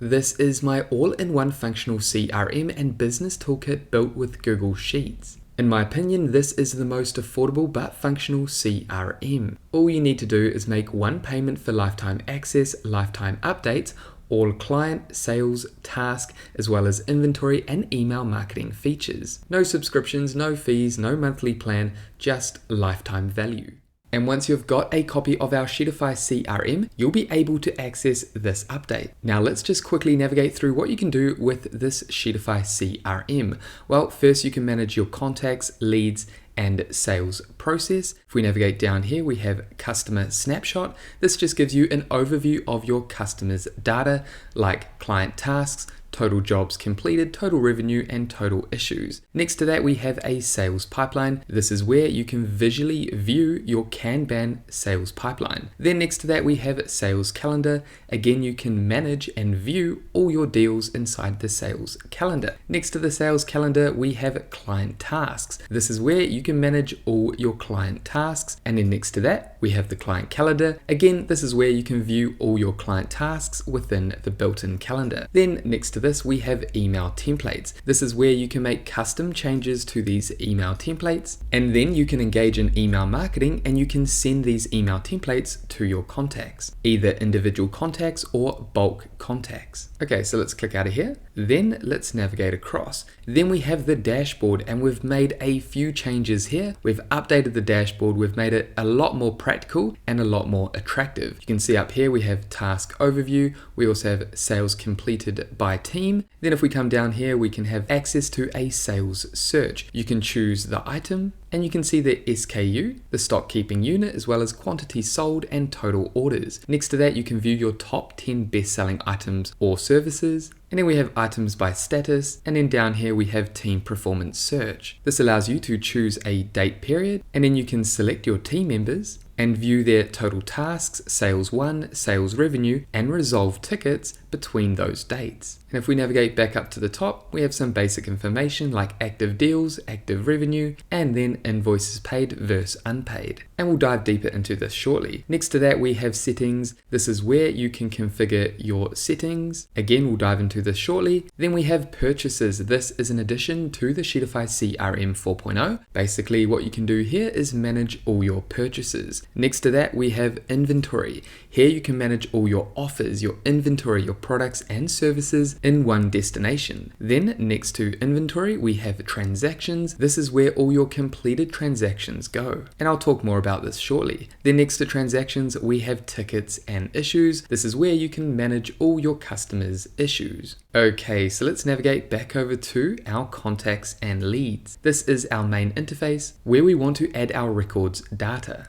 This is my all-in-one functional CRM and business toolkit built with Google Sheets. In my opinion, this is the most affordable but functional CRM. All you need to do is make one payment for lifetime access, lifetime updates, all client, sales, task, as well as inventory and email marketing features. No subscriptions, no fees, no monthly plan, just lifetime value. And once you've got a copy of our Sheetify CRM, you'll be able to access this update. Now let's just quickly navigate through what you can do with this Sheetify CRM. Well, first you can manage your contacts, leads, and sales process. If we navigate down here, we have customer snapshot. This just gives you an overview of your customers' data like client tasks, total jobs completed, total revenue, and total issues. Next to that, we have a sales pipeline. This is where you can visually view your Kanban sales pipeline. Then next to that, we have sales calendar. Again, you can manage and view all your deals inside the sales calendar. Next to the sales calendar, we have client tasks. This is where you can manage all your client tasks. And then next to that, we have the client calendar. Again, this is where you can view all your client tasks within the built-in calendar. Then next to this, we have email templates. This is where you can make custom changes to these email templates, and then you can engage in email marketing and you can send these email templates to your contacts, either individual contacts or bulk contacts. Okay, so let's click out of here. Then let's navigate across. Then we have the dashboard, and we've made a few changes here. We've updated the dashboard. We've made it a lot more practical and a lot more attractive. You can see up here we have task overview. We also have sales completed by team. Then if we come down here, we can have access to a sales search. You can choose the item, and you can see the SKU, the stock keeping unit, as well as quantity sold and total orders. Next to that, you can view your top 10 best-selling items or services. And then we have items by status, and then down here we have team performance search. This allows you to choose a date period, and then you can select your team members and view their total tasks, sales won, sales revenue, and resolve tickets between those dates. And if we navigate back up to the top, we have some basic information like active deals, active revenue, and then invoices paid versus unpaid. And we'll dive deeper into this shortly. Next to that, we have settings. This is where you can configure your settings. Again, we'll dive into this shortly. Then we have purchases. This is an addition to the Sheetify CRM 4.0. Basically, what you can do here is manage all your purchases. Next to that, we have inventory. Here you can manage all your offers, your inventory, your products and services in one destination. Then next to inventory, we have transactions. This is where all your completed transactions go. And I'll talk more about this shortly. Then next to transactions, we have tickets and issues. This is where you can manage all your customers' issues. Okay, so let's navigate back over to our contacts and leads. This is our main interface where we want to add our records data.